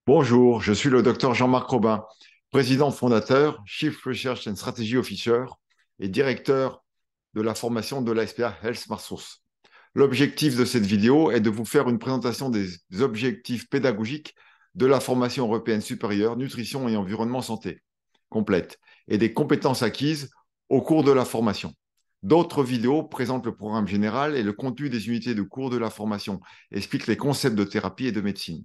Bonjour, je suis le docteur Jean-Marc Robin, président fondateur, Chief Research and Strategy Officer et directeur de la formation de l'ASPA Health Smart Source. L'objectif de cette vidéo est de vous faire une présentation des objectifs pédagogiques de la formation européenne supérieure, nutrition et environnement santé complète et des compétences acquises au cours de la formation. D'autres vidéos présentent le programme général et le contenu des unités de cours de la formation, expliquent les concepts de thérapie et de médecine.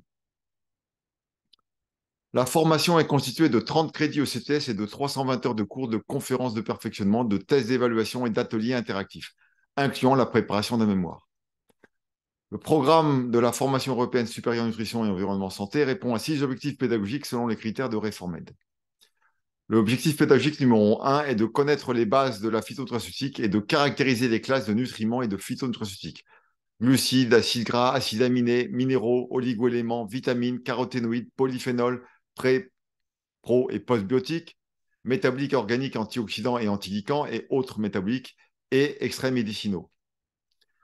La formation est constituée de 30 crédits ECTS et de 320 heures de cours de conférences de perfectionnement, de tests d'évaluation et d'ateliers interactifs, incluant la préparation d'un mémoire. Le programme de la formation européenne supérieure nutrition et environnement santé répond à 6 objectifs pédagogiques selon les critères de Reformed. L'objectif pédagogique numéro 1 est de connaître les bases de la phytonutraceutique et de caractériser les classes de nutriments et de phytonutraceutiques. Glucides, acides gras, acides aminés, minéraux, oligoéléments, vitamines, caroténoïdes, polyphénols, pro- et postbiotiques, métaboliques organiques, antioxydants et antiglycans et autres métaboliques et extraits médicinaux.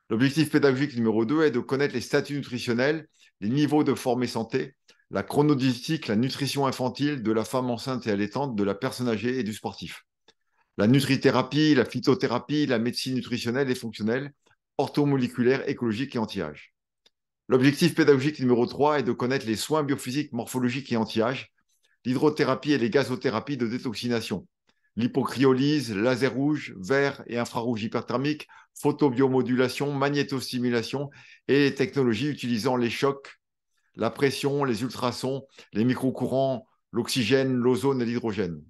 L'objectif pédagogique numéro 2 est de connaître les statuts nutritionnels, les niveaux de forme et santé, la chronodiététique, la nutrition infantile, de la femme enceinte et allaitante, de la personne âgée et du sportif. La nutrithérapie, la phytothérapie, la médecine nutritionnelle et fonctionnelle, orthomoléculaire, écologique et anti-âge. L'objectif pédagogique numéro 3 est de connaître les soins biophysiques, morphologiques et anti-âge, l'hydrothérapie et les gazothérapies de détoxination, l'hypocryolyse, laser rouge, vert et infrarouge hyperthermique, photobiomodulation, magnétostimulation et les technologies utilisant les chocs, la pression, les ultrasons, les microcourants, l'oxygène, l'ozone et l'hydrogène.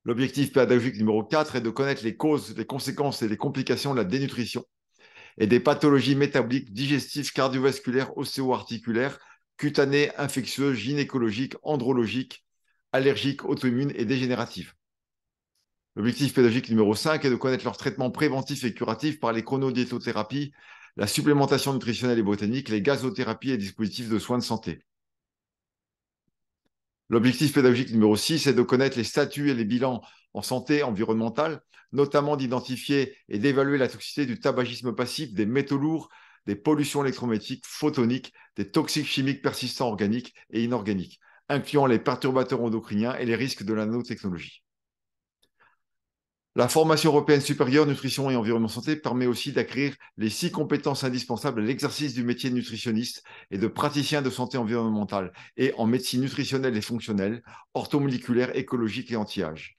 L'objectif pédagogique numéro 4 est de connaître les causes, les conséquences et les complications de la dénutrition et des pathologies métaboliques, digestives, cardiovasculaires, ostéo-articulaires, cutanées, infectieuses, gynécologiques, andrologiques, allergiques, auto-immunes et dégénératives. L'objectif pédagogique numéro 5 est de connaître leurs traitements préventifs et curatifs par les chronodiétothérapies, la supplémentation nutritionnelle et botanique, les gazothérapies et dispositifs de soins de santé. L'objectif pédagogique numéro 6 est de connaître les statuts et les bilans en santé environnementale, notamment d'identifier et d'évaluer la toxicité du tabagisme passif, des métaux lourds, des pollutions électromagnétiques, photoniques, des toxiques chimiques persistants organiques et inorganiques, incluant les perturbateurs endocriniens et les risques de la nanotechnologie. La formation européenne supérieure nutrition et environnement santé permet aussi d'acquérir les 6 compétences indispensables à l'exercice du métier de nutritionniste et de praticien de santé environnementale et en médecine nutritionnelle et fonctionnelle, orthomoléculaire, écologique et anti-âge.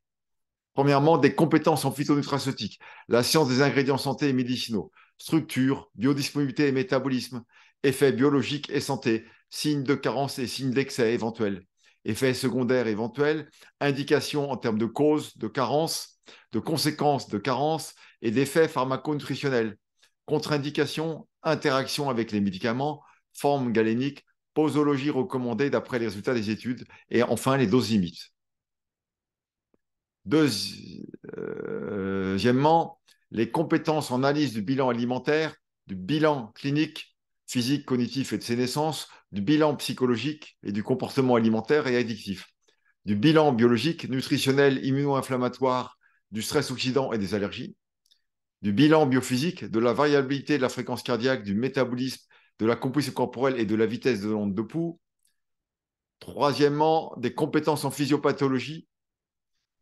Premièrement, des compétences en phytonutraceutique, la science des ingrédients santé et médicinaux, structure, biodisponibilité et métabolisme, effets biologiques et santé, signes de carence et signes d'excès éventuels, effets secondaires éventuels, indications en termes de cause de carence, de conséquences de carence et d'effets pharmaco-nutritionnels, contre-indications, interactions avec les médicaments, forme galénique, posologie recommandée d'après les résultats des études, et enfin les doses limites. Deuxièmement, les compétences en analyse du bilan alimentaire, du bilan clinique, physique, cognitif et de ses naissances, du bilan psychologique et du comportement alimentaire et addictif, du bilan biologique, nutritionnel, immuno-inflammatoire, du stress oxydant et des allergies, du bilan biophysique, de la variabilité de la fréquence cardiaque, du métabolisme, de la composition corporelle et de la vitesse de l'onde de pouls. Troisièmement, des compétences en physiopathologie,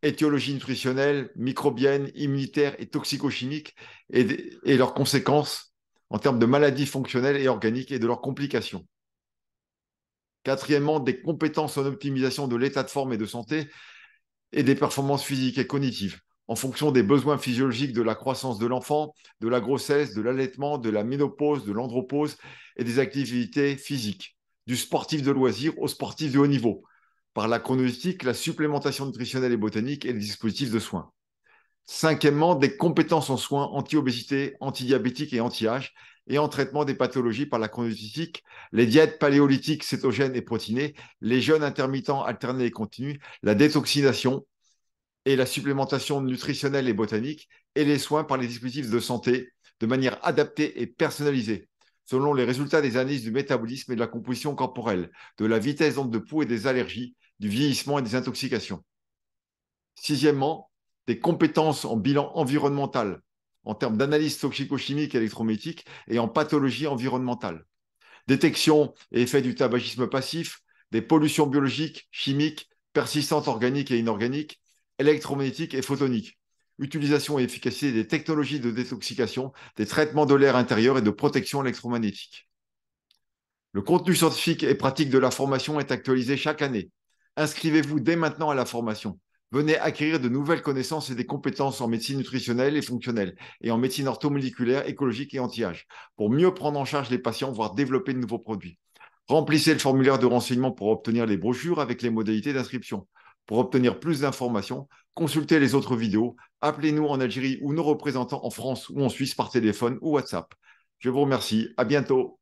étiologie nutritionnelle, microbienne, immunitaire et toxicochimique et leurs conséquences en termes de maladies fonctionnelles et organiques et de leurs complications. Quatrièmement, des compétences en optimisation de l'état de forme et de santé et des performances physiques et cognitives en fonction des besoins physiologiques de la croissance de l'enfant, de la grossesse, de l'allaitement, de la ménopause, de l'andropause et des activités physiques, du sportif de loisir au sportif de haut niveau, par la chronologistique, la supplémentation nutritionnelle et botanique et les dispositifs de soins. Cinquièmement, des compétences en soins anti-obésité, anti-diabétique et anti-âge et en traitement des pathologies par la chronologistique, les diètes paléolithiques, cétogènes et protéinées, les jeûnes intermittents alternés et continus, la détoxination et la supplémentation nutritionnelle et botanique et les soins par les dispositifs de santé de manière adaptée et personnalisée selon les résultats des analyses du métabolisme et de la composition corporelle, de la vitesse d'onde de pouls et des allergies, du vieillissement et des intoxications. Sixièmement, des compétences en bilan environnemental, en termes d'analyse toxico-chimique et électrométrique et en pathologie environnementale. détection et effet du tabagisme passif, des pollutions biologiques, chimiques, persistantes organiques et inorganiques, électromagnétiques et photoniques, utilisation et efficacité des technologies de détoxication, des traitements de l'air intérieur et de protection électromagnétique. Le contenu scientifique et pratique de la formation est actualisé chaque année. Inscrivez-vous dès maintenant à la formation. Venez acquérir de nouvelles connaissances et des compétences en médecine nutritionnelle et fonctionnelle et en médecine orthomoléculaire, écologique et anti-âge pour mieux prendre en charge les patients, voire développer de nouveaux produits. Remplissez le formulaire de renseignement pour obtenir les brochures avec les modalités d'inscription. Pour obtenir plus d'informations, consultez les autres vidéos. Appelez-nous en Algérie ou nos représentants en France ou en Suisse par téléphone ou WhatsApp. Je vous remercie. À bientôt.